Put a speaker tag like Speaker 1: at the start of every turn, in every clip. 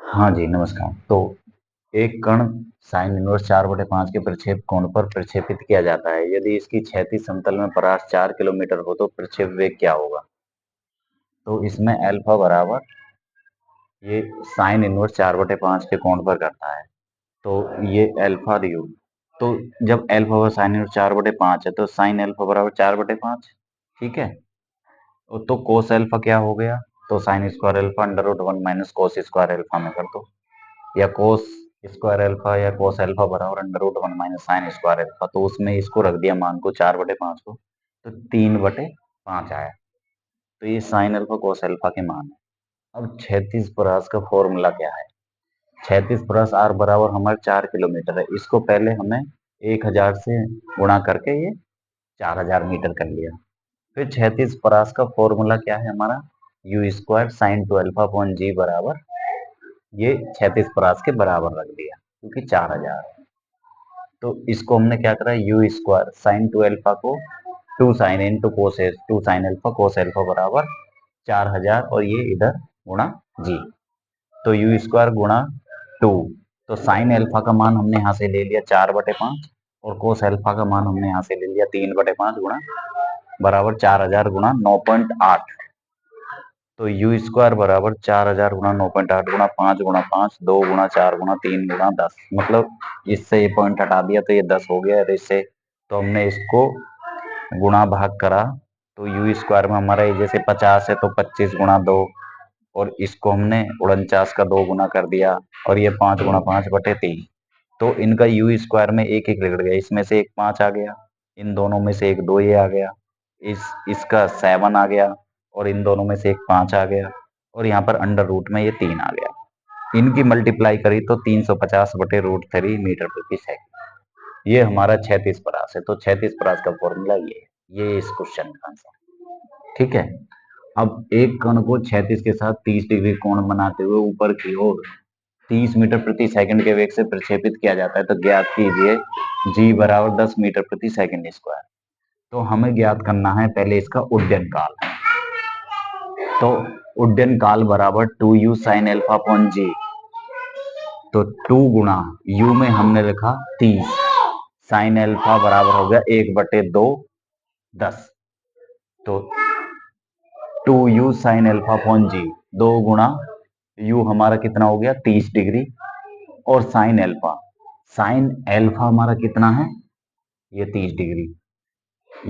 Speaker 1: हाँ जी, नमस्कार। तो एक कण साइन इनवर्स 4/5 के प्रक्षेप कोण पर प्रक्षेपित किया जाता है। यदि इसकी क्षैतिज समतल में परास 4 किलोमीटर हो तो प्रक्षेप वेग क्या होगा? तो इसमें अल्फा बराबर ये साइन इनवर्स 4/5 के कोण पर करता है। तो ये अल्फा यू। तो जब अल्फा और साइन इनवर्स 4/5 है तो साइन अल्फा बराबर 4/5। ठीक है? तो कोस अल्फा क्या हो गया? तो sine square alpha under root 1 minus cos square alpha में कर दो। या कोस स्क्वायर अल्फा या कोस अल्फा बराबर under root 1 minus sine square alpha. तो उसमें इसको रख दिया मान को 4/5 को, तो 3/5 आया। तो ये साइन अल्फा कोस अल्फा के मान है। अब क्षैतिज परास का फॉर्मूला क्या है? क्षैतिज परास आर बराबर हमारे 4 किलोमीटर है। इसको पहले हमें 1000 से गुणा करके ये 4000 मीटर कर लिया। फिर क्षैतिज परास का फॉर्मूला क्या है हमारा? U square sine two alpha upon g बराबर ये क्षैतिज परास के बराबर रख दिया क्योंकि 4000। तो इसको हमने क्या करा, you square sine two alpha को 2 sine into cos 2 sine alpha कोस एल्फा बराबर 4000 और ये इधर गुणा जी। तो यू स्क्वायर गुणा 2। तो साइन एल्फा का मान हमने यहाँ से ले लिया 4/5 और कोस एल्फा का मान हमने यहाँ से ले लिया 3/5 गुणा बराबर 4000 गुणा 9.8। तो यू स्क्वायर बराबर 4000 गुणा 9.8 गुणा 5 गुणा 5 2 गुणा 4 गुणा 3 गुणा 10। मतलब इससे ये पॉइंट हटा दिया तो ये 10 हो गया। और इससे तो हमने इसको गुणा भाग करा तो यू स्क्वायर में हमारा ये जैसे 50 है तो 25 गुणा 2। और इसको हमने 49 का 2 गुना कर दिया और ये 5 गुणा 5/3। तो इनका यू स्क्वायर में एक एक रगड़ गया, इसमें से एक 5 आ गया, इन दोनों में से एक 2 ये आ गया, इसका 7 आ गया और इन दोनों में से एक 5 आ गया और यहाँ पर अंडर रूट में ये 3 आ गया। इनकी मल्टीप्लाई करी तो 350/√3 मीटर प्रति सेकंड। ये हमारा क्षैतिज परास है। तो क्षैतिज परास का फॉर्मूला ये है। ये इस क्वेश्चन का आंसर। ठीक है। अब एक कण को क्षैतिज के साथ 30 डिग्री कोण बनाते हुए ऊपर की ओर 30 मीटर प्रति सेकंड के वेग से प्रक्षेपित किया जाता है। तो ज्ञात कीजिए जी बराबर 10 मीटर प्रति सेकंड स्क्वायर। तो हमें ज्ञात करना है पहले इसका उड्डयन काल। तो उड्डयन काल बराबर 2u sine alpha upon g. तो 2 गुणा u में हमने लिखा 30, साइन एल्फा बराबर हो गया 1/2 10। तो 2u साइन एल्फा अपॉन जी, 2 गुणा u हमारा कितना हो गया 30 डिग्री और साइन एल्फा हमारा कितना है ये 30 डिग्री,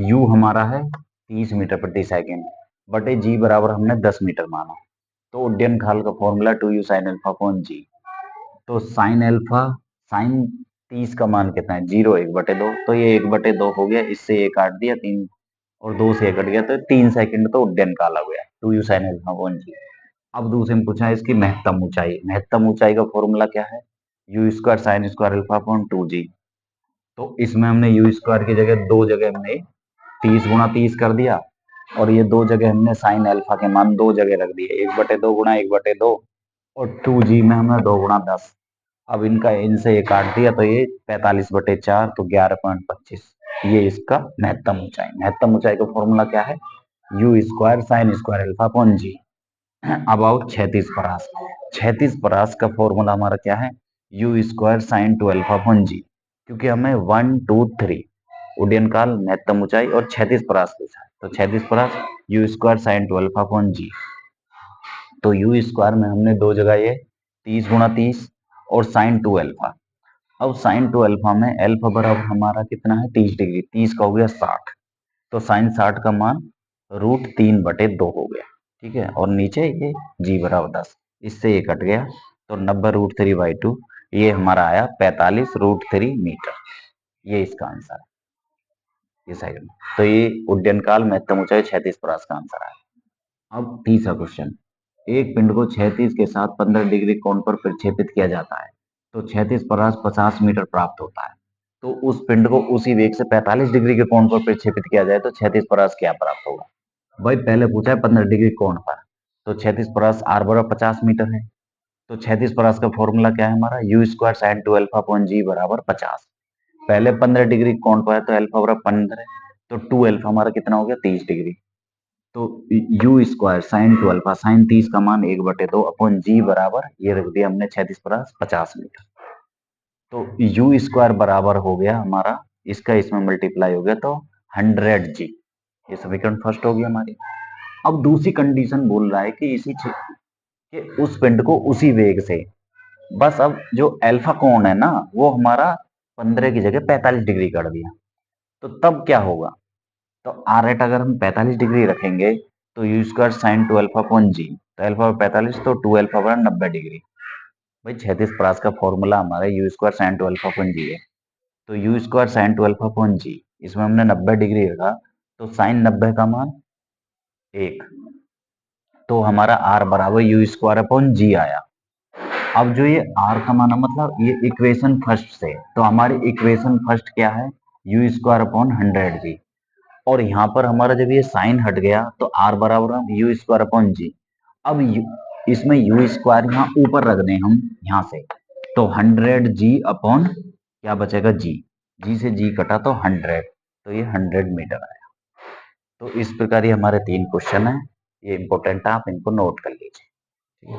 Speaker 1: u हमारा है 30 मीटर प्रति सेकंड बटे जी बराबर हमने 10 मीटर माना। तो उड्डयन काल का formula 2u sine alpha upon g. तो साइन एल्फा साइन 30 का मान कितना है 0 1/2। तो ये 1/2 हो गया, इससे ये काट दिया 3 और 2 से कट गया तो 3 सेकंड तो उड्डयन काल हो गया 2u sine alpha upon g. अब दूसरे में पूछा है इसकी महत्तम ऊंचाई। महत्तम ऊंचाई का फॉर्मूला क्या है? U square sine square alpha upon 2g। तो इसमें हमने यू स्क्वायर की जगह दो जगह हमने 30 गुणा 30 कर दिया और ये दो जगह हमने साइन अल्फा के मान दो जगह रख दिए, 1/2 गुणा 1/2 और 2g में हमने 2 गुणा 10। अब इनका इनसे ये काट दिया तो ये 45/4 तो 11.25। ये इसका महत्तम ऊंचाई। महत्तम ऊंचाई का फॉर्मूला क्या है? U square sine square alpha upon g. अब आओ क्षैतिज परास। क्षैतिज परास का फॉर्मूला हमारा क्या है? U square sine two alpha upon g. क्योंकि हमें 1 2 3 उड्डयन काल महत्तम ऊंचाई और क्षैतिज परास पूछा है। तो क्षैतिज परास u square sine two alpha upon g. तो यू स्क्वायर में हमने दो जगह ये 30 गुणा 30 और साइन टू अल्फा। अब साइन टू अल्फा में अल्फा बराबर हमारा कितना है 30 डिग्री, 30 का हो गया 60। तो साइन 60 का मान √3/2 हो गया। ठीक है। और नीचे ये जी बराबर 10, इससे ये कट गया तो 90√3/2 ये हमारा आया 45√3 मीटर। ये इसका आंसर है। ये साइड में तो ये उड्डयन काल महत्तम ऊंचाई क्षैतिज परास का आंसर है। अब तीसरा क्वेश्चन। एक पिंड को क्षैतिज के साथ 15 डिग्री कोण पर प्रक्षेपित किया जाता है तो क्षैतिज परास 50 मीटर प्राप्त होता है। तो उस पिंड को उसी वेग से 45 डिग्री के कोण पर प्रक्षेपित किया जाए तो क्षैतिज परास क्या प्राप्त होगा? भाई पहले पूछा है 15 डिग्री कोण पर, तो क्षैतिज परास आर बराबर 50 मीटर है। तो क्षैतिज परास का फॉर्मूला क्या है हमारा? U square sine two alpha upon g बराबर 50। पहले 15 डिग्री कोण पर है तो अल्फा बराबर 15 है, तो 2 अल्फा हमारा कितना हो गया 30 डिग्री। तो you square sine 2 alpha, sine 30 का मान 1/2 अपॉन जी बराबर, ये रख दिया हमने 36 प्लस 50 मीटर। तो यू स्क्वायर बराबर हो गया हमारा, इसका इसमें मल्टीप्लाई हो गया तो 100 जी। ये समीकरण फर्स्ट हो गया हमारी। अब दूसरी कंडीशन बोल रहा है कि कि उस पिंड को उसी वेग से, बस अब जो अल्फा कोण है ना वो हमारा 15 की जगह 45 डिग्री कर दिया, तो तब क्या होगा? तो आर एट अगर हम 45 डिग्री रखेंगे तो you square sine 2 alpha upon g, तो अल्फा 45 तो 2 अल्फा बराबर 90 डिग्री। भाई 36 प्लस का फॉर्मूला हमारा u square sine 2 alpha upon g है, तो you square sine 2 alpha upon g, इसमें हमने 90 डिग्री रखा, तो साइन 90 का मान 1, तो हमारा आर बराबर यू स्क्वायर अपॉन जी आया। अब जो ये आर का मान है, मतलब ये इक्वेशन फर्स्ट से, तो हमारी इक्वेशन फर्स्ट क्या है? यू स्क्वायर अपॉन 100 जी। और यहाँ पर हमारा जब ये साइन हट गया तो आर बराबर यू स्क्वायर अपॉन जी। अब इसमें यू स्क्वायर यहाँ ऊपर रख दें हम यहाँ से, तो 100 जी अपॉन क्या बचेगा? जी। जी से जी कटा तो 100, तो ये 100 मीटर आया। तो इस प्रकार ये हमारे 3 क्वेश्चन है, ये इंपॉर्टेंट है, आप इनको नोट कर लीजिए।